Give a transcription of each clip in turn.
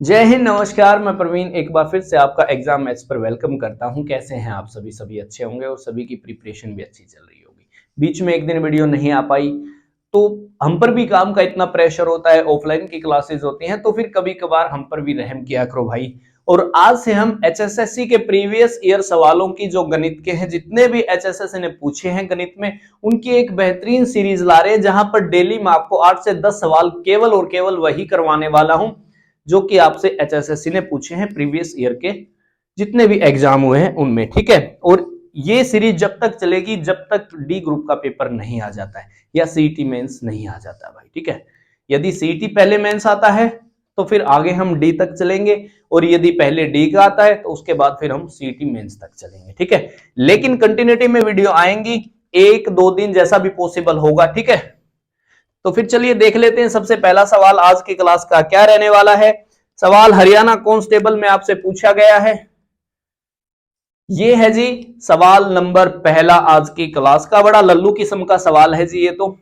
जय हिंद, नमस्कार। मैं प्रवीण एक बार फिर से आपका एग्जाम मैथ्स पर वेलकम करता हूं। कैसे हैं आप सभी अच्छे होंगे और सभी की प्रिपरेशन भी अच्छी चल रही होगी। बीच में एक दिन वीडियो नहीं आ पाई तो हम पर भी काम का इतना प्रेशर होता है, ऑफलाइन की क्लासेस होती हैं तो फिर कभी कभार हम पर भी रहम किया करो भाई। और आज से हम एचएसएससी के प्रीवियस ईयर सवालों की जो गणित के हैं, जितने भी एचएसएससी ने पूछे हैं गणित में, उनकी एक बेहतरीन सीरीज ला रहे हैं जहां पर डेली मैं आपको 8 से 10 सवाल केवल और केवल वही करवाने वाला हूं जो कि आपसे एचएसएससी ने पूछे हैं प्रीवियस ईयर के जितने भी एग्जाम हुए हैं उनमें। ठीक है, और ये सीरीज जब तक चलेगी जब तक डी ग्रुप का पेपर नहीं आ जाता है या सीईटी मेंस नहीं आ जाता भाई। ठीक है, यदि सीईटी पहले मेंस आता है तो फिर आगे हम डी तक चलेंगे, और यदि पहले डी का आता है तो उसके बाद फिर हम सीईटी मेंस तक चलेंगे। ठीक है, लेकिन कंटिन्यूटी में वीडियो आएंगी, एक दो दिन जैसा भी पॉसिबल होगा। ठीक है, तो फिर चलिए देख लेते हैं। सबसे पहला सवाल आज की क्लास का क्या रहने वाला है। सवाल हरियाणा कांस्टेबल में आपसे पूछा गया है। ये है जी सवाल नंबर पहला आज की क्लास का। बड़ा लल्लू किस्म का सवाल है जी। ये तो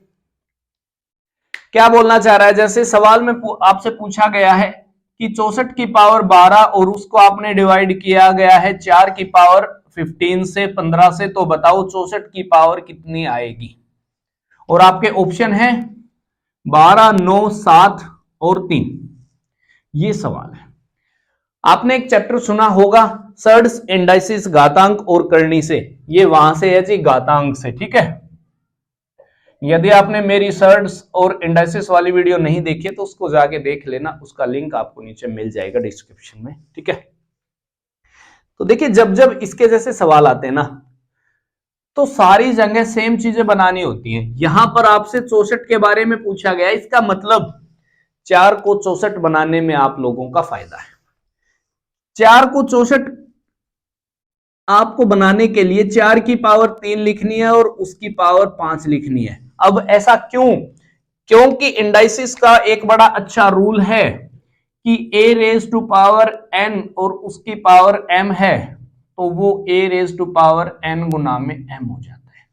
क्या बोलना चाह रहा है, जैसे सवाल में आपसे पूछा गया है कि 64 की पावर 12 और उसको आपने डिवाइड किया गया है 4 की पावर 15 से 15 से, तो बताओ 64 की पावर कितनी आएगी। और आपके ऑप्शन है 12, 9, 7 और 3। ये सवाल है। आपने एक चैप्टर सुना होगा सर्ड्स, इंडाइसिस, घातांक और करनी से। ये वहां से है जी, घातांक से। ठीक है, यदि आपने मेरी सर्ड्स और इंडाइसिस वाली वीडियो नहीं देखी है तो उसको जाके देख लेना, उसका लिंक आपको नीचे मिल जाएगा डिस्क्रिप्शन में। ठीक है, तो देखिए जब जब इसके जैसे सवाल आते हैं ना तो सारी जगह सेम चीजें बनानी होती हैं। यहां पर आपसे 64 के बारे में पूछा गया, इसका मतलब 4 को 64 बनाने में आप लोगों का फायदा है। 4 को 64 आपको बनाने के लिए 4 की पावर 3 लिखनी है और उसकी पावर 5 लिखनी है। अब ऐसा क्यों? क्योंकि इंडाइसिस का एक बड़ा अच्छा रूल है कि a raise to power n और उसकी पावर m है तो वो a raise to power n गुना में m हो जाता है।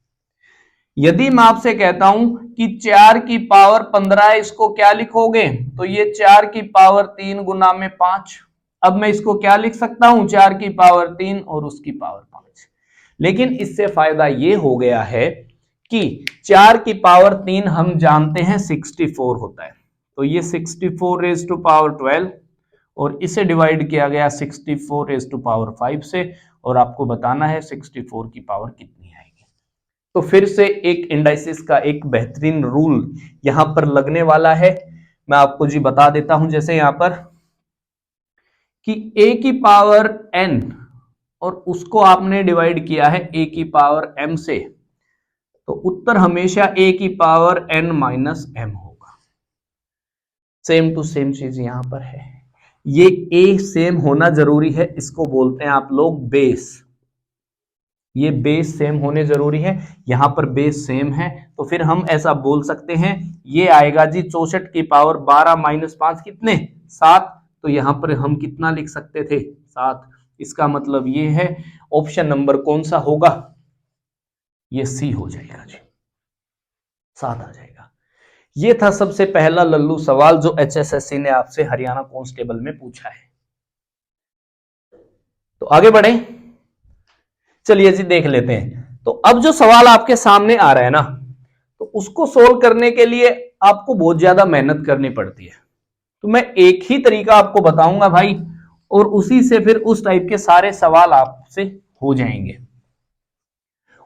यदि मैं आपसे कहता हूं कि 4 की पावर 15 इसको क्या लिखोगे, तो ये 4 की पावर 3 गुना में 5। अब मैं इसको क्या लिख सकता हूं, 4 की पावर 3 और उसकी पावर 5। लेकिन इससे फायदा ये हो गया है कि 4 की पावर 3 हम जानते हैं 64 होता है, तो ये 64 रेज टू पावर 12 और इसे डिवाइड किया गया 64 रेज टू पावर 5 से, और आपको बताना है 64 की पावर कितनी आएगी। तो फिर से एक इंडाइसिस का एक बेहतरीन रूल यहां पर लगने वाला है। मैं आपको जी बता देता हूं, जैसे यहां पर कि a की पावर n और उसको आपने डिवाइड किया है a की पावर m से, तो उत्तर हमेशा a की पावर n माइनस m होगा। सेम टू सेम चीज यहां पर है। ये a सेम होना जरूरी है, इसको बोलते हैं आप लोग बेस। ये बेस सेम होने जरूरी है, यहां पर बेस सेम है तो फिर हम ऐसा बोल सकते हैं ये आएगा जी 64 की पावर 12 माइनस 5 कितने, 7। तो यहां पर हम कितना लिख सकते थे, 7। इसका मतलब ये है ऑप्शन नंबर कौन सा होगा, ये सी हो जाएगा जी, 7 आ जाएगा। ये था सबसे पहला लल्लू सवाल जो एचएसएससी ने आपसे हरियाणा कांस्टेबल में पूछा है। तो आगे बढ़े, चलिए जी देख लेते हैं। तो अब जो सवाल आपके सामने आ रहा है ना, तो उसको सोल्व करने के लिए आपको बहुत ज्यादा मेहनत करनी पड़ती है। तो मैं एक ही तरीका आपको बताऊंगा भाई, और उसी से फिर उस टाइप के सारे सवाल आपसे हो जाएंगे।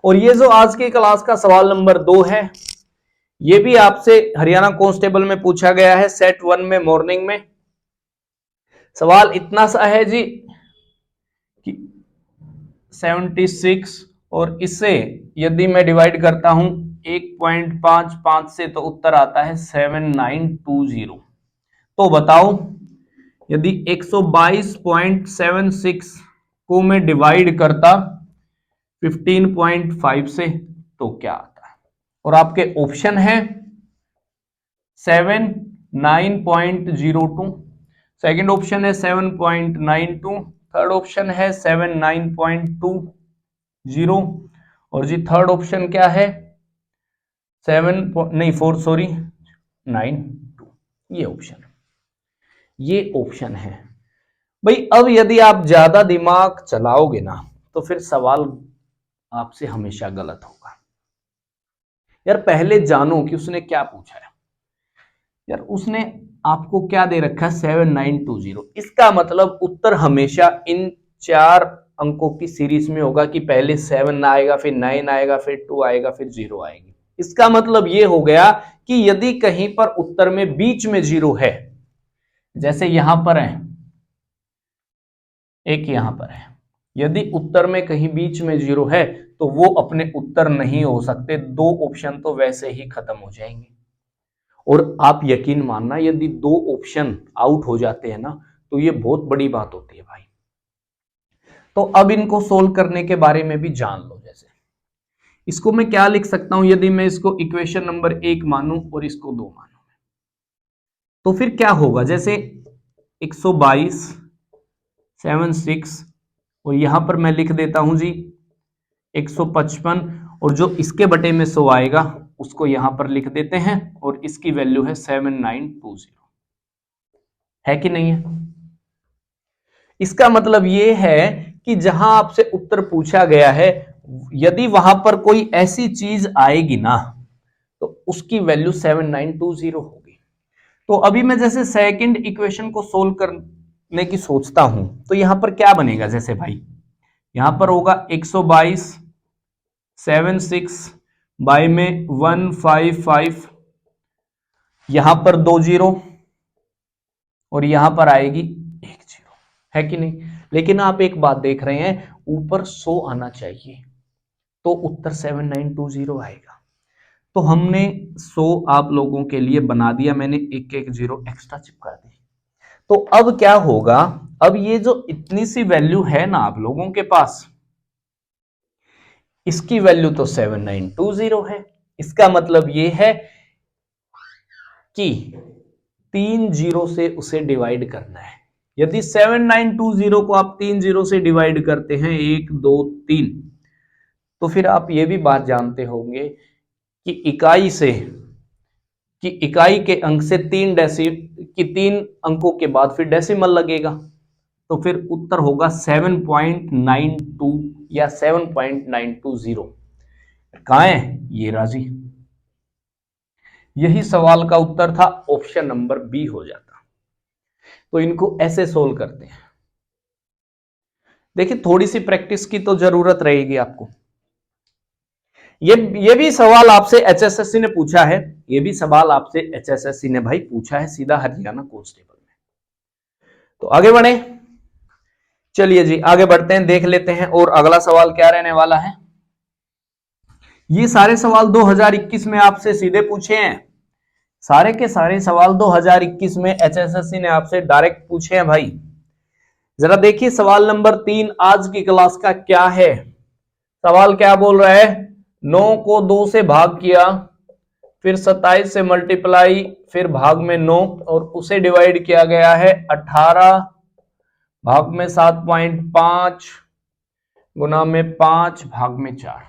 और ये जो आज की क्लास का सवाल नंबर 2 है, ये भी आपसे हरियाणा कांस्टेबल में पूछा गया है, सेट 1 में मॉर्निंग में। सवाल इतना सा है जी कि 76 और इससे यदि मैं डिवाइड करता हूं 1.55 से तो उत्तर आता है 7920। तो बताओ यदि 122.76 को मैं डिवाइड करता 15.5 से तो क्या आता है। और आपके ऑप्शन है 79.02, सेकंड ऑप्शन है 7.92, थर्ड ऑप्शन है 79.20 और जी थर्ड ऑप्शन क्या है 9 2। ये ऑप्शन है। भाई अब यदि आप ज्यादा दिमाग चलाओगे ना तो फिर सवाल आपसे हमेशा गलत होगा। यार पहले जानो कि उसने क्या पूछा है। यार उसने आपको क्या दे रखा है 7920। इसका मतलब उत्तर हमेशा इन चार अंकों की सीरीज में होगा कि पहले 7 आएगा, फिर 9 आएगा, फिर 2 आएगा, फिर 0 आएगी। इसका मतलब यह हो गया कि यदि कहीं पर उत्तर में बीच में 0 है, जैसे यहां पर है, एक यहां पर है, यदि उत्तर में कहीं बीच में 0 है तो वो अपने उत्तर नहीं हो सकते, दो ऑप्शन तो वैसे ही खत्म हो जाएंगे। और आप यकीन मानना यदि दो ऑप्शन आउट हो जाते हैं ना तो ये बहुत बड़ी बात होती है भाई। तो अब इनको सोल्व करने के बारे में भी जान लो। जैसे इसको मैं क्या लिख सकता हूं, यदि मैं इसको इक्वेशन नंबर 1 मानूं और इसको 2 मानूं तो फिर क्या होगा। जैसे 122 76 और यहां पर मैं लिख देता हूं जी 155 और जो इसके बटे में 100 आएगा उसको यहां पर लिख देते हैं और इसकी वैल्यू है 7920। है कि नहीं है। इसका मतलब यह है कि जहां आपसे उत्तर पूछा गया है यदि वहां पर कोई ऐसी चीज आएगी ना तो उसकी वैल्यू 7920 होगी। तो अभी मैं जैसे सेकंड इक्वेशन को सोल्व करने की सोचता हूं तो यहां पर क्या बनेगा। जैसे भाई यहां पर होगा 122 76 बाय में 155, यहां पर 2 जीरो और यहां पर आएगी 1 जीरो। है कि नहीं। लेकिन आप एक बात देख रहे हैं ऊपर 100 आना चाहिए तो उत्तर 7920 आएगा। तो हमने 100 आप लोगों के लिए बना दिया, मैंने एक एक जीरो एक्स्ट्रा चिपका दी। तो अब क्या होगा, अब ये जो इतनी सी वैल्यू है ना आप लोगों के पास, इसकी वैल्यू तो 7920 है। इसका मतलब ये है कि 3 जीरो से उसे डिवाइड करना है। यदि 7920 को आप 3 जीरो से डिवाइड करते हैं 1 2 3 तो फिर आप ये भी बात जानते होंगे कि इकाई के अंक से 3 अंकों के बाद फिर डेसिमल लगेगा तो फिर उत्तर होगा 7.92 या 7.920। कहां है ये राजी। यही सवाल का उत्तर था, ऑप्शन नंबर बी हो जाता। तो इनको ऐसे सोल्व करते हैं। देखिए थोड़ी सी प्रैक्टिस की तो जरूरत रहेगी आपको। ये भी सवाल आपसे एचएसएससी ने पूछा है, ये भी सवाल आपसे एचएसएससी ने भाई पूछा है सीधा हरियाणा कांस्टेबल में। तो आगे बढ़े, चलिए जी आगे बढ़ते हैं, देख लेते हैं और अगला सवाल क्या रहने वाला है। ये सारे सवाल 2021 में आपसे सीधे पूछे हैं, सारे के सारे सवाल 2021 में एचएसएससी ने आपसे डायरेक्ट पूछे हैं भाई। जरा देखिए सवाल नंबर 3 आज की क्लास का क्या है। सवाल क्या बोल रहा है, 9 को 2 से भाग किया, फिर 27 से मल्टीप्लाई, फिर भाग में 9 और उसे डिवाइड किया गया है 18 भाग में 7.5 गुना में 5 भाग में 4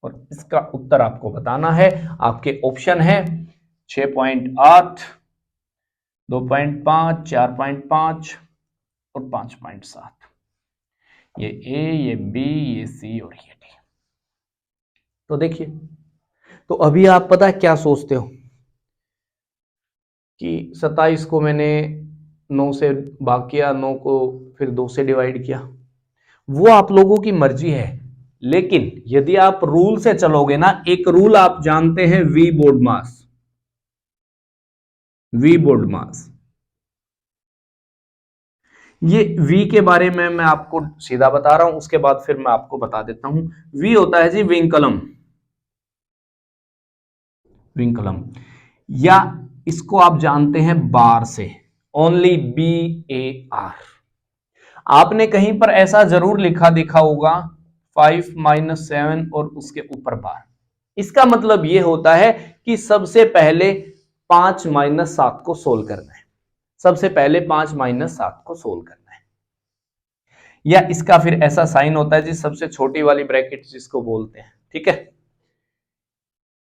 और इसका उत्तर आपको बताना है। आपके ऑप्शन है 6.8 2.5 4.5 और 5.7। ये ए, ये बी, ये सी और ये डी। तो देखिए, तो अभी आप पता है क्या सोचते हो कि 27 को मैंने 9 से भाग किया, 9 को फिर 2 से डिवाइड किया, वो आप लोगों की मर्जी है। लेकिन यदि आप रूल से चलोगे ना, एक रूल आप जानते हैं V BODMAS, V BODMAS, ये v के बारे में मैं आपको सीधा बता रहा हूं, उसके बाद फिर मैं आपको बता देता हूं। v होता है जी विंकलम, विंकलम, या इसको आप जानते हैं बार से, ओनली BAR। आपने कहीं पर ऐसा जरूर लिखा दिखा होगा 5 - 7 और उसके ऊपर बार। इसका मतलब यह होता है कि सबसे पहले 5 - 7 को सोल्व करना है, सबसे पहले 5 - 7 को सोल्व करना है। या इसका फिर ऐसा साइन होता है जी सबसे छोटी वाली ब्रैकेट जिसको बोलते हैं, ठीक है।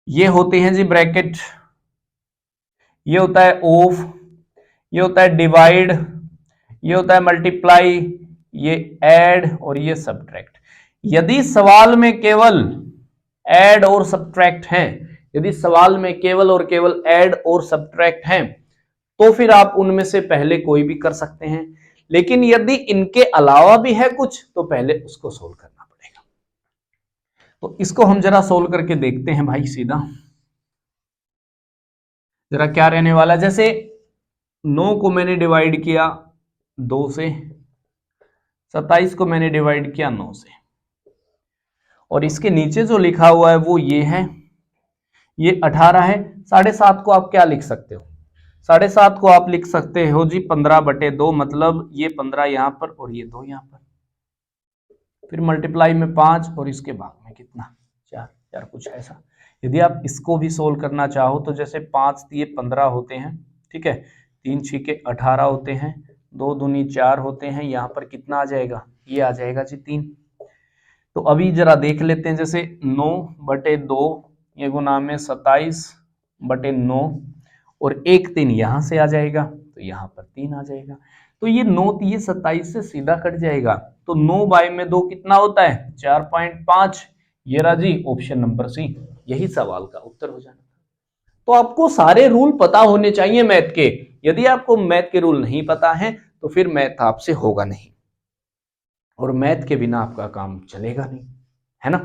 ये होते हैं जी ब्रैकेट, ये होता है ऑफ, ये होता है डिवाइड, ये होता है मल्टीप्लाई, ये ऐड और ये सब्ट्रैक्ट। यदि सवाल में केवल ऐड और सब्ट्रैक्ट है, यदि सवाल में केवल और केवल ऐड और सब्ट्रैक्ट है, तो फिर आप उनमें से पहले कोई भी कर सकते हैं। लेकिन यदि इनके अलावा भी है कुछ, तो पहले उसको सोल्व करना पड़ेगा। तो इसको हम जरा सोल्व करके देखते हैं भाई सीधा। जरा क्या रहने वाला, जैसे 9 को मैंने डिवाइड किया 2 से, 27 को मैंने डिवाइड किया 9 से, और इसके नीचे जो लिखा हुआ है वो ये है, ये 18 है। 7.5 को आप क्या लिख सकते हो? 7.5 को आप लिख सकते हो जी 15/2, मतलब ये 15 यहां पर और ये 2 यहां पर, फिर मल्टीप्लाई में 5 और इसके भाग में कितना 4, यार कुछ ऐसा। यदि आप इसको भी सोल्व करना चाहो तो जैसे 5 दिए 15 होते हैं, ठीक है, 3 छीके 18 होते हैं, 2 दूनी 4 होते हैं, यहाँ पर कितना आ जाएगा? ये आ जाएगा जी 3। तो अभी जरा देख लेते हैं, जैसे 9/2 ये गुना में 27/9 और 1 3 यहां से आ जाएगा, तो यहाँ पर 3 आ जाएगा। तो ये 9 ये 27 से सीधा कट जाएगा, तो 9/2 कितना होता है? 4.5। ये रहा जी ऑप्शन नंबर सी, यही सवाल का उत्तर हो जाना। तो आपको सारे रूल पता होने चाहिए मैथ के। यदि आपको मैथ के रूल नहीं पता है तो फिर मैथ आपसे होगा नहीं, और मैथ के बिना आपका काम चलेगा नहीं, है ना।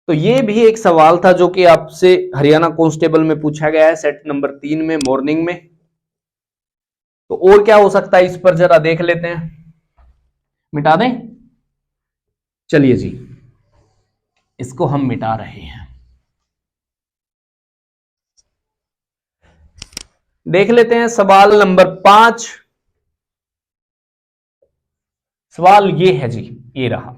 तो ये भी एक सवाल था जो कि आपसे हरियाणा कांस्टेबल में पूछा गया है, सेट नंबर 3 में, मॉर्निंग में। तो और क्या हो सकता है इस पर जरा देख लेते हैं। मिटा दें? चलिए जी, इसको हम मिटा रहे हैं। देख लेते हैं सवाल नंबर 5। सवाल ये है जी, ये रहा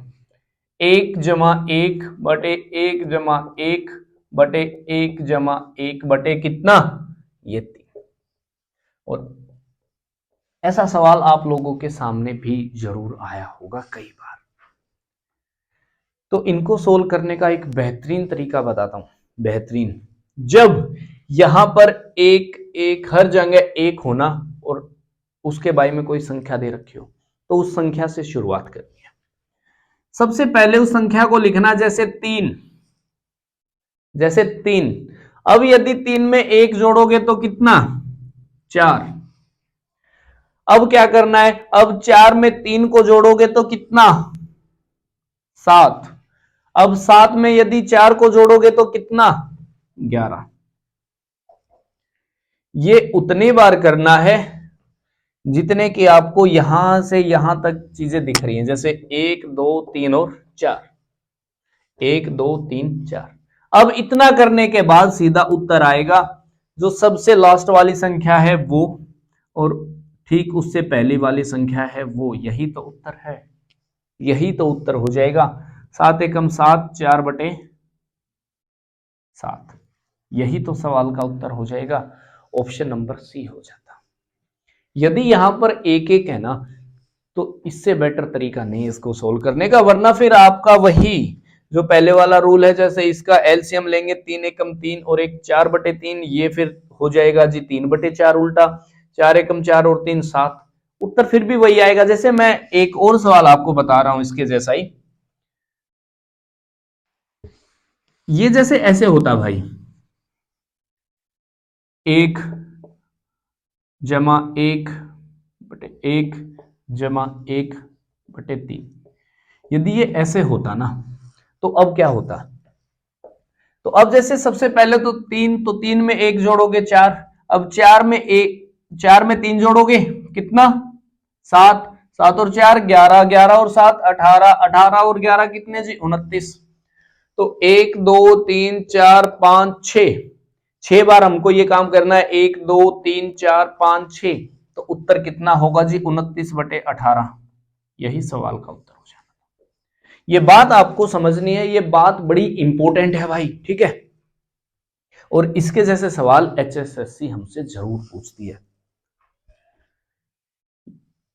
1/1/1/1/1 कितना? ये 3। और ऐसा सवाल आप लोगों के सामने भी जरूर आया होगा कई बार। तो इनको सोल्व करने का एक बेहतरीन तरीका बताता हूं। बेहतरीन, जब यहां पर एक एक हर जगह एक होना और उसके बाई में कोई संख्या दे रखी हो, तो उस संख्या से शुरुआत करनी है। सबसे पहले उस संख्या को लिखना जैसे 3, जैसे 3। अब यदि 3 में 1 जोड़ोगे तो कितना? 4। अब क्या करना है? अब 4 में 3 को जोड़ोगे तो कितना? 7। अब 7 में यदि 4 को जोड़ोगे तो कितना? 11। ये उतनी बार करना है जितने कि आपको यहां से यहां तक चीजें दिख रही हैं, जैसे 1 2 3 और 4, 1 2 3 4। अब इतना करने के बाद सीधा उत्तर आएगा, जो सबसे लास्ट वाली संख्या है वो, और ठीक उससे पहली वाली संख्या है वो। यही तो उत्तर है, यही तो उत्तर हो जाएगा। 7 एकम 7, 4/7, यही तो सवाल का उत्तर हो जाएगा। ऑप्शन नंबर सी हो जाता। यदि यहां पर एक एक है ना, तो इससे बेटर तरीका नहीं इसको सोल्व करने का, वरना फिर आपका वही जो पहले वाला रूल है, जैसे इसका एलसीएम लेंगे 3 एकम 3 और 1 4/3, ये फिर हो जाएगा जी 3/4 उल्टा, 4 एकम 4 और 3 7। उत्तर फिर भी वही आएगा। जैसे मैं एक और सवाल आपको बता रहा हूं इसके जैसा ही, ये जैसे ऐसे होता भाई, 1 जमा 1/1 जमा 1/3। यदि ये ऐसे होता ना, तो अब क्या होता? तो अब जैसे सबसे पहले तो 3, तो 3 में 1 जोड़ोगे 4। अब 4 में 3 जोड़ोगे कितना? 7। 7 और 4 11, 11 और 7 18, 18 और 11 कितने जी? 29। तो 1 2 3 4 5 6, 6 बार हमको ये काम करना है। 1 2 3 4 5 6, तो उत्तर कितना होगा जी? 29/18। यही सवाल का उत्तर हो जाना। ये बात आपको समझनी है, ये बात बड़ी इंपॉर्टेंट है भाई, ठीक है। और इसके जैसे सवाल एचएसएससी हमसे जरूर पूछती है।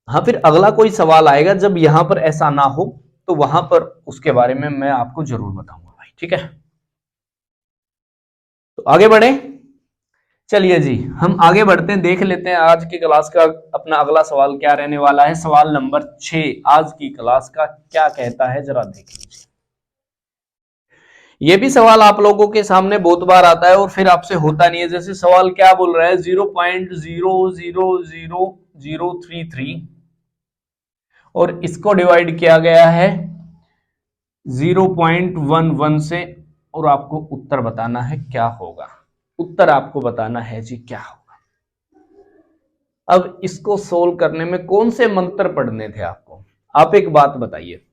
हाँ, फिर अगला कोई सवाल आएगा जब यहां पर ऐसा ना हो, तो वहां पर उसके बारे में मैं आपको जरूर बताऊंगा भाई, ठीक है। तो आगे बढ़े। चलिए जी, हम आगे बढ़ते हैं, देख लेते हैं आज की क्लास का अपना अगला सवाल क्या रहने वाला है। सवाल नंबर 6 आज की क्लास का क्या कहता है, जरा देख लीजिए। ये भी सवाल आप लोगों के सामने बहुत बार आता है और फिर आपसे होता नहीं है। जैसे सवाल क्या बोल रहा है, 0.000033 और इसको डिवाइड किया गया है 0.11 से, और आपको उत्तर बताना है क्या होगा। उत्तर आपको बताना है जी क्या होगा। अब इसको सोल्व करने में कौन से मंत्र पढ़ने थे आपको, आप एक बात बताइए।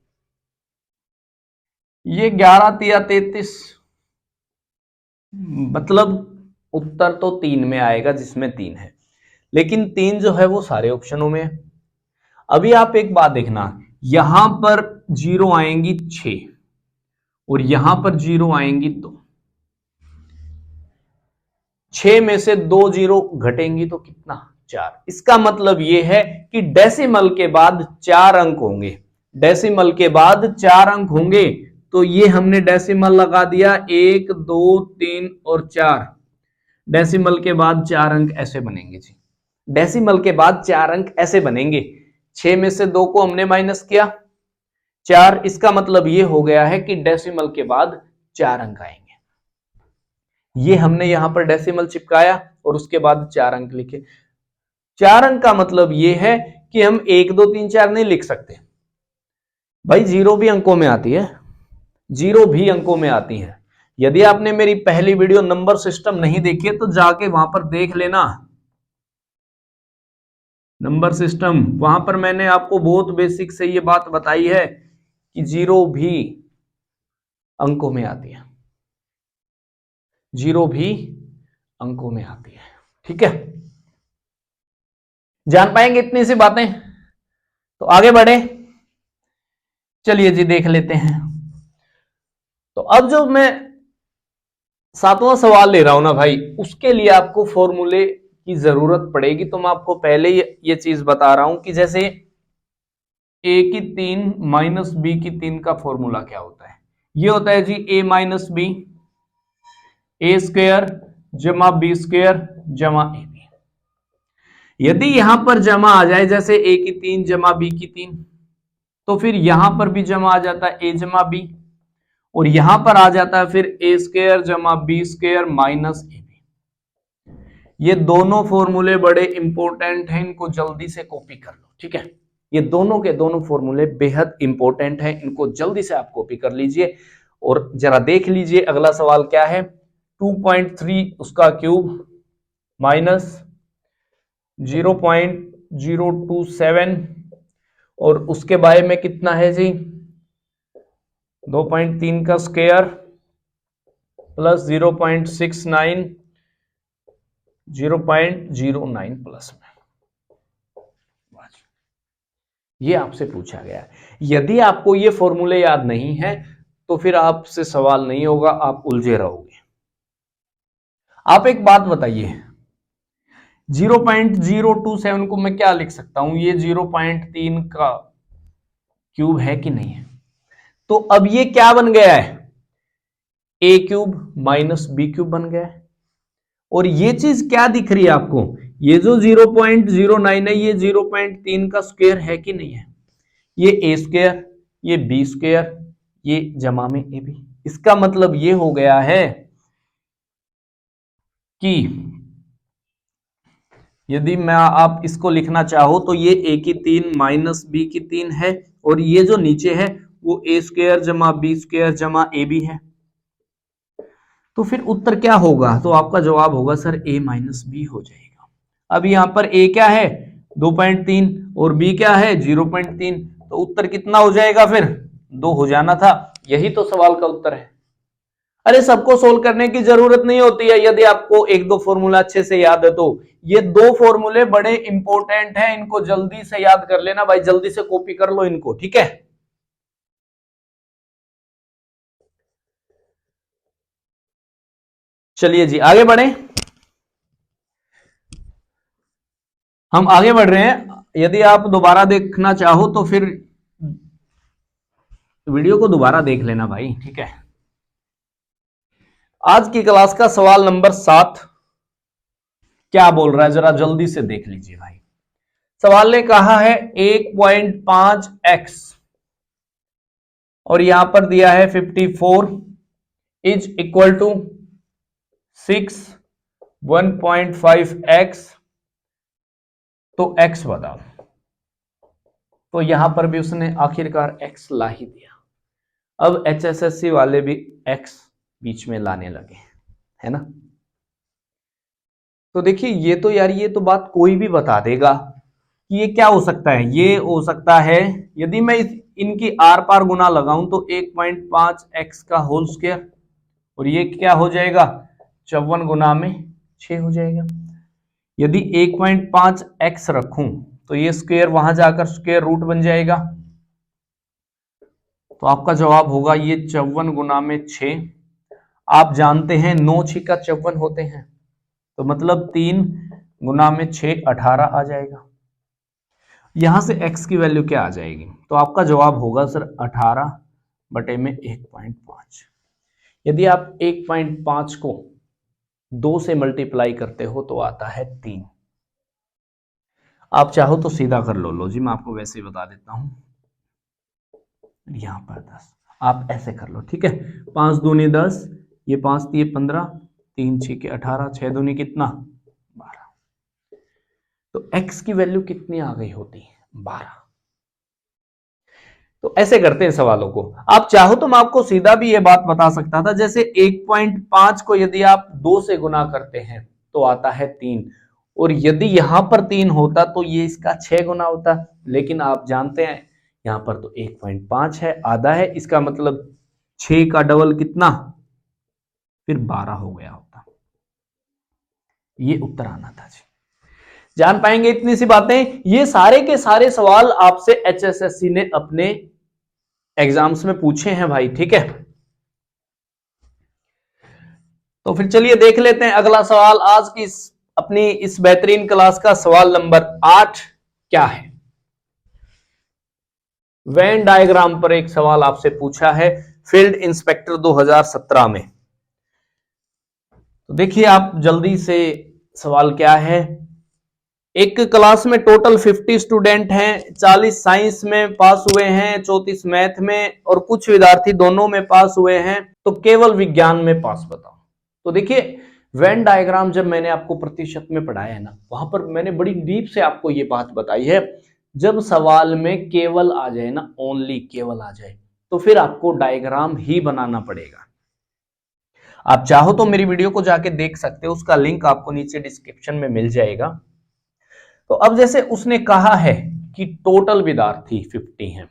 ये 11 तिया 33, मतलब उत्तर तो 3 में आएगा जिसमें 3 है, लेकिन 3 जो है वो सारे ऑप्शनों में है। अभी आप एक बात देखना, यहां पर 0 आएंगी 6 और यहां पर 0 आएंगी 2, 6 में से 2 0 घटेंगी तो कितना, 4। इसका मतलब यह है कि डेसिमल के बाद 4 अंक होंगे, डेसिमल के बाद 4 अंक होंगे। तो ये हमने डेसिमल लगा दिया 1 2 3 और 4, डेसिमल के बाद 4 अंक ऐसे बनेंगे जी, डेसिमल के बाद 4 अंक ऐसे बनेंगे। 6 में से 2 को हमने माइनस किया 4, इसका मतलब ये हो गया है कि डेसिमल के बाद 4 अंक आएंगे। ये हमने यहां पर डेसिमल चिपकाया और उसके बाद 4 अंक लिखे। 4 अंक का मतलब ये है कि हम 1 2 3 4 नहीं लिख सकते भाई, 0 भी अंकों में आती है, 0 भी अंकों में आती है। यदि आपने मेरी पहली वीडियो नंबर सिस्टम नहीं देखी है तो जाके वहां पर देख लेना, नंबर सिस्टम। वहां पर मैंने आपको बहुत बेसिक से ये बात बताई है कि 0 भी अंकों में आती है, 0 भी अंकों में आती है। ठीक है, जान पाएंगे इतनी सी बातें तो आगे बढ़े। चलिए जी देख लेते हैं। तो अब जो मैं 7वां सवाल ले रहा हूं ना भाई, उसके लिए आपको फॉर्मूले की जरूरत पड़ेगी। तो मैं आपको पहले ये चीज बता रहा हूं कि जैसे a की 3 माइनस b की 3 का फॉर्मूला क्या होता है। ये होता है जी a minus B, A square जमा बी स्क्वेयर जमा ए बी। यदि यहां पर जमा आ जाए जैसे a की 3 जमा b की 3, तो फिर यहां पर भी जमा आ जाता है a जमा b, और यहां पर आ जाता है फिर ए स्क्वेयर जमा B square minus A B. ये दोनों फॉर्मूले बड़े इंपॉर्टेंट हैं, इनको जल्दी से कॉपी कर लो। ठीक है, ये दोनों के दोनों फॉर्मूले बेहद इंपॉर्टेंट हैं, इनको जल्दी से आप कॉपी कर लीजिए। और जरा देख लीजिए अगला सवाल क्या है, 2.3 उसका क्यूब माइनस 0.027 और उसके बारे में कितना है जी 2.3 का स्क्वायर प्लस 0.69 0.09 प्लस में। ये आपसे पूछा गया है। यदि आपको ये फॉर्मूले याद नहीं है तो फिर आपसे सवाल नहीं होगा, आप उलझे रहोगे। आप एक बात बताइए, 0.027 को मैं क्या लिख सकता हूं, ये 0.3 का क्यूब है कि नहीं है। तो अब ये क्या बन गया है, ए क्यूब माइनस बी क्यूब बन गया है। और ये चीज क्या दिख रही है आपको, ये जो 0.09 है ये 0.3 का स्क्वायर है कि नहीं है। ये ए स्क्वायर, ये बी स्क्वायर, ये जमा में ए बी। इसका मतलब ये हो गया है कि यदि मैं आप इसको लिखना चाहो तो ये ए की 3 माइनस बी की 3 है, और ये जो नीचे है वो ए स्क्वायर जमा बी स्क्वायर जमा ए बी है। तो फिर उत्तर क्या होगा, तो आपका जवाब होगा सर a माइनस बी हो जाएगा। अब यहां पर a क्या है 2.3 और b क्या है 0.3, तो उत्तर कितना हो जाएगा, फिर 2 हो जाना था। यही तो सवाल का उत्तर है। अरे सबको सोल्व करने की जरूरत नहीं होती है, यदि आपको एक दो फॉर्मूला अच्छे से याद है तो। ये दो फॉर्मूले बड़े इंपॉर्टेंट हैं, इनको जल्दी से याद कर लेना भाई, जल्दी से कॉपी कर लो इनको। ठीक है, चलिए जी आगे बढ़े। हम आगे बढ़ रहे हैं। यदि आप दोबारा देखना चाहो तो फिर वीडियो को दोबारा देख लेना भाई। ठीक है, आज की क्लास का सवाल नंबर 7 क्या बोल रहा है जरा जल्दी से देख लीजिए भाई। सवाल ने कहा है 1.5x और यहां पर दिया है 54 इज इक्वल टू 6 1.5x, तो x बताओ। तो यहां पर भी उसने आखिरकार x ला ही दिया। अब HSSC वाले भी x बीच में लाने लगे, है ना। तो देखिए ये तो यार, ये तो बात कोई भी बता देगा कि ये क्या हो सकता है। ये हो सकता है यदि मैं इनकी आर पार गुना लगाऊं तो 1.5x का होल स्क्वायर, और ये क्या हो जाएगा 54 गुना में 6 हो जाएगा। यदि 1.5x रखूं तो ये स्क्वायर वहां जाकर स्क्वायर रूट बन जाएगा, तो आपका जवाब होगा ये 54 गुना में 6। आप जानते हैं 9 छिका 54 होते हैं, तो मतलब 3 गुना में 6 18 आ जाएगा। यहां से x की वैल्यू क्या आ जाएगी, तो आपका जवाब होगा सर 18 बटे में 1.5। यदि आप 1.5 को 2 से मल्टीप्लाई करते हो तो आता है 3। आप चाहो तो सीधा कर लो जी, मैं आपको वैसे ही बता देता हूं। यहां पर 10, आप ऐसे कर लो, ठीक है। 5 दूनी 10, ये 5 दिए 15, 3 6 18, 6 दूनी कितना 12। तो x की वैल्यू कितनी आ गई होती 12। तो ऐसे करते हैं सवालों को। आप चाहो तो मैं आपको सीधा भी ये बात बता सकता था, जैसे 1.5 को यदि आप 2 से गुना करते हैं तो आता है 3, और यदि यहां पर 3 होता तो ये इसका 6 गुना होता, लेकिन आप जानते हैं यहां पर तो 1.5 है, आधा है, इसका मतलब 6 का डबल कितना, फिर 12 हो गया होता। ये उत्तर आना था जी। जान पाएंगे इतनी सी बातें। ये सारे के सारे सवाल आपसे HSSC ने अपने एग्जाम्स में पूछे हैं भाई, ठीक है। तो फिर चलिए देख लेते हैं अगला सवाल। आज की अपनी इस बेहतरीन क्लास का सवाल नंबर 8 क्या है। वेन डायग्राम पर एक सवाल आपसे पूछा है फील्ड इंस्पेक्टर 2017 में। तो देखिए आप जल्दी से, सवाल क्या है। एक क्लास में टोटल 50 स्टूडेंट हैं, 40 साइंस में पास हुए हैं, 34 मैथ में, और कुछ विद्यार्थी दोनों में पास हुए हैं, तो केवल विज्ञान में पास बताओ। तो देखिए वेन डायग्राम जब मैंने आपको प्रतिशत में पढ़ाया है ना, वहां पर मैंने बड़ी डीप से आपको ये बात बताई है, जब सवाल में केवल आ जाए ना, ओनली केवल आ जाए, तो फिर आपको डायग्राम ही बनाना पड़ेगा। आप चाहो तो मेरी वीडियो को जाके देख सकते हो, उसका लिंक आपको नीचे डिस्क्रिप्शन में मिल जाएगा। तो अब जैसे उसने कहा है कि टोटल विद्यार्थी 50 हैं,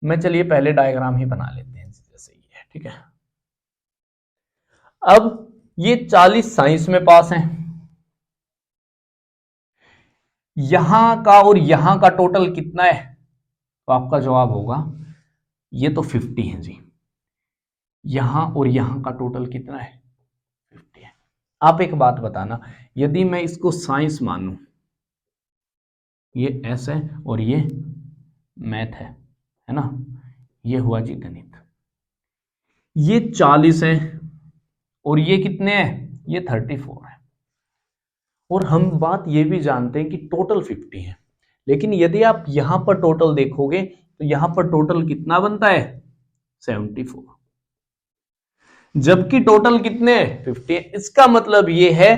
मैं चलिए पहले डायग्राम ही बना लेते हैं जैसे ये है, ठीक है। अब ये 40 साइंस में पास हैं, यहां का और यहां का टोटल कितना है, तो आपका जवाब होगा ये तो 50 है जी। यहां और यहां का टोटल कितना है 50 है। आप एक बात बताना, यदि मैं इसको साइंस मानूं, ये एस है और ये मैथ है ना, ये हुआ जी गणित। ये 40 है और ये कितने हैं, ये 34 है। और हम बात ये भी जानते हैं कि टोटल 50 है, लेकिन यदि आप यहां पर टोटल देखोगे तो यहां पर टोटल कितना बनता है 74, जबकि टोटल कितने हैं 50 है। इसका मतलब ये है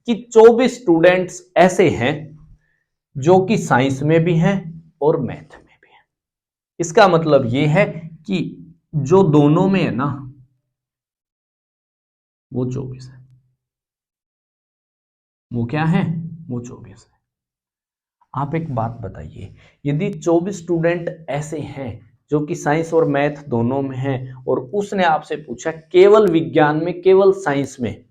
कि 24 स्टूडेंट्स ऐसे हैं जो कि साइंस में भी हैं और मैथ में भी हैं। इसका मतलब ये है कि जो दोनों में है ना वो 24 है, वो क्या है, वो 24 है। आप एक बात बताइए, यदि 24 स्टूडेंट ऐसे हैं जो कि साइंस और मैथ दोनों में हैं, और उसने आपसे पूछा केवल विज्ञान में, केवल साइंस में,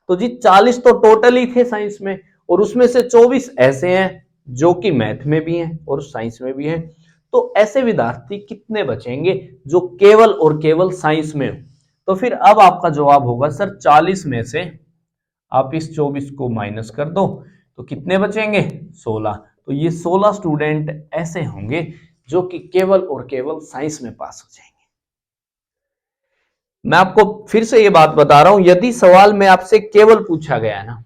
तो जी 40 तो टोटल ही थे साइंस में, और उसमें से 24 ऐसे हैं जो कि मैथ में भी हैं और साइंस में भी हैं। तो ऐसे विद्यार्थी कितने बचेंगे जो केवल और केवल साइंस में हो। तो फिर अब आपका जवाब होगा सर 40 में से आप इस 24 को माइनस कर दो तो कितने बचेंगे 16। तो ये 16 स्टूडेंट ऐसे होंगे जो कि केवल और केवल साइंस में पास हो जाएंगे। मैं आपको फिर से ये बात बता रहा हूं, यदि सवाल में आपसे केवल पूछा गया है ना,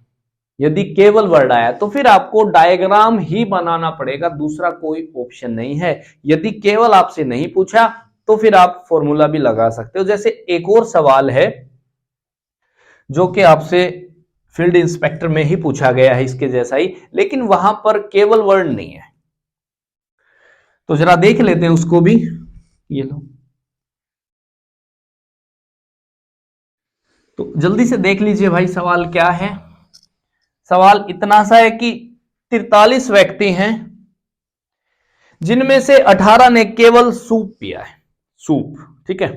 यदि केवल वर्ड आया तो फिर आपको डायग्राम ही बनाना पड़ेगा, दूसरा कोई ऑप्शन नहीं है। यदि केवल आपसे नहीं पूछा तो फिर आप फॉर्मूला भी लगा सकते हो। जैसे एक और सवाल है जो कि आपसे फील्ड इंस्पेक्टर में ही पूछा गया है इसके जैसा ही, लेकिन वहां पर केवल वर्ड नहीं है, तो जरा देख लेते हैं उसको भी। ये लो, तो जल्दी से देख लीजिए भाई सवाल क्या है। सवाल इतना सा है कि 43 व्यक्ति हैं जिनमें से 18 ने केवल सूप पिया है। सूप, ठीक है।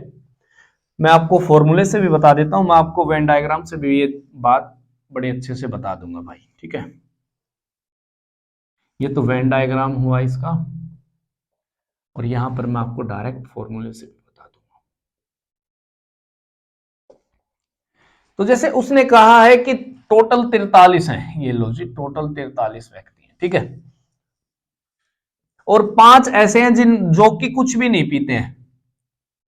मैं आपको फॉर्मूले से भी बता देता हूं, मैं आपको वेन डायग्राम से भी ये बात बड़े अच्छे से बता दूंगा भाई, ठीक है। ये तो वेन डायग्राम हुआ इसका, और यहां पर मैं आपको डायरेक्ट फॉर्मूले से भी बता दूंगा। तो जैसे उसने कहा है कि टोटल 43 हैं, ये लो जी, टोटल 43 व्यक्ति हैं, ठीक है। और 5 ऐसे हैं जो कि कुछ भी नहीं पीते हैं।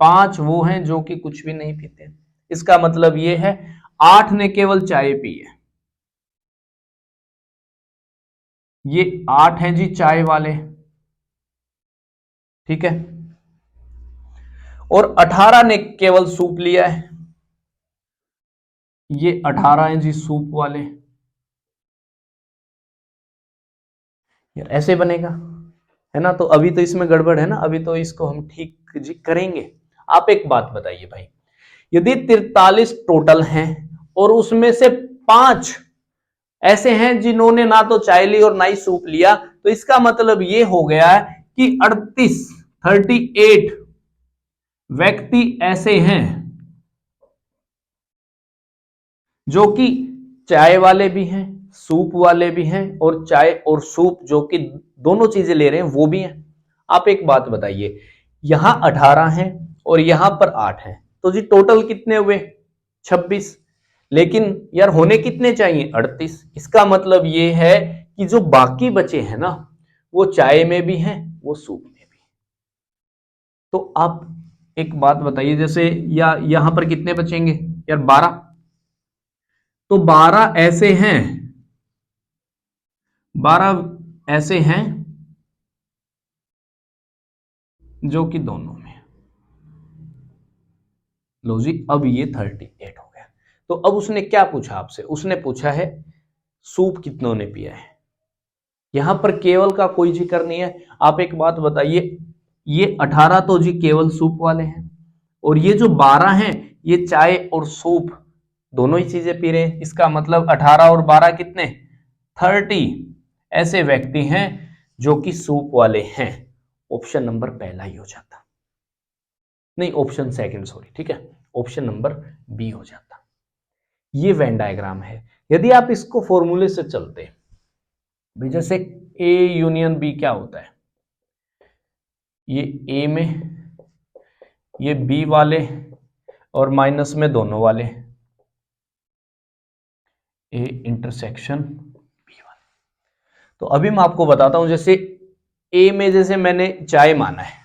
5 वो हैं जो कि कुछ भी नहीं पीते हैं। इसका मतलब ये है 8 ने केवल चाय पी है। ये 8 हैं जी चाय वाले, ठीक है। और 18 ने केवल सूप लिया है। ये 18 हैं जी सूप वाले। यार ऐसे बनेगा, है ना। तो अभी तो इसमें गड़बड़ है ना, अभी तो इसको हम ठीक जी करेंगे। आप एक बात बताइए भाई, यदि 43 टोटल हैं और उसमें से 5 ऐसे हैं जिन्होंने ना तो चाय ली और ना ही सूप लिया, तो इसका मतलब ये हो गया है कि 38 व्यक्ति ऐसे हैं जो कि चाय वाले भी हैं, सूप वाले भी हैं, और चाय और सूप जो कि दोनों चीजें ले रहे हैं वो भी हैं। आप एक बात बताइए, यहां 18 हैं और यहां पर 8 हैं, तो जी टोटल कितने हुए? 26। लेकिन यार होने कितने चाहिए? 38। इसका मतलब ये है कि जो बाकी बचे हैं ना, वो चाय में भी हैं, वो सूप में भी। तो आप एक बात बताइए, जैसे या यहां पर कितने बचेंगे यार? 12। तो 12 ऐसे हैं, 12 ऐसे हैं जो कि दोनों में। लो जी, अब ये 38 हो गया। तो अब उसने क्या पूछा आपसे? उसने पूछा है सूप कितनों ने पिया है। यहां पर केवल का कोई जिक्र नहीं है। आप एक बात बताइए, ये 18 तो जी केवल सूप वाले हैं, और ये जो 12 हैं ये चाय और सूप दोनों ही चीजें पी रहे हैं। इसका मतलब 18 और 12 कितने? 30 ऐसे व्यक्ति हैं जो कि सूप वाले हैं। ऑप्शन नंबर पहला ही हो जाता, नहीं ऑप्शन सेकंड, सॉरी, ठीक है, ऑप्शन नंबर बी हो जाता। ये वेन डायग्राम है। यदि आप इसको फॉर्मूले से चलते भाई, जैसे ए यूनियन बी क्या होता है, ये ए में, ये बी वाले, और माइनस में दोनों वाले, ए इंटरसेक्शन बी वाले। तो अभी मैं आपको बताता हूं, जैसे ए में जैसे मैंने चाय माना है,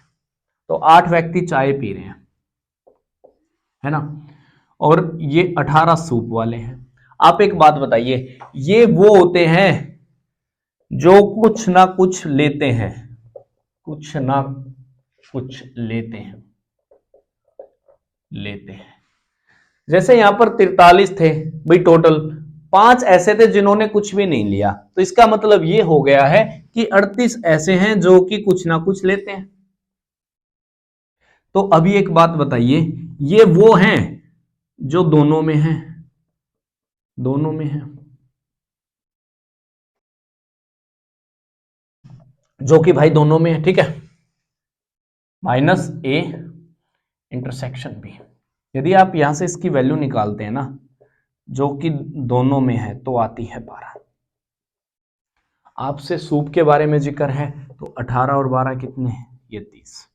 तो 8 व्यक्ति चाय पी रहे हैं, है ना, और ये 18 सूप वाले हैं। आप एक बात बताइए, ये वो होते हैं जो कुछ ना कुछ लेते हैं, कुछ ना कुछ लेते हैं। जैसे यहां पर 43 थे भाई टोटल, 5 ऐसे थे जिन्होंने कुछ भी नहीं लिया, तो इसका मतलब ये हो गया है कि 38 ऐसे हैं जो कि कुछ ना कुछ लेते हैं। तो अभी एक बात बताइए, ये वो हैं जो दोनों में हैं, दोनों में हैं, जो कि भाई दोनों में है, ठीक है, माइनस ए इंटरसेक्शन बी। यदि आप यहां से इसकी वैल्यू निकालते हैं ना, जो कि दोनों में है, तो आती है 12। आपसे सूप के बारे में जिक्र है, तो 18 और 12 कितने हैं? ये 30।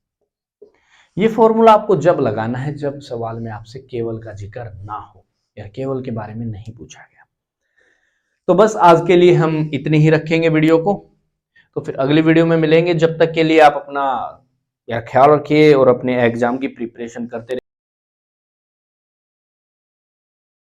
ये फॉर्मूला आपको जब लगाना है जब सवाल में आपसे केवल का जिक्र ना हो या केवल के बारे में नहीं पूछा गया। तो बस आज के लिए हम इतने ही रखेंगे वीडियो को, तो फिर अगली वीडियो में मिलेंगे। जब तक के लिए आप अपना यार ख्याल रखिए और अपने एग्जाम की प्रिपरेशन करते रहिए।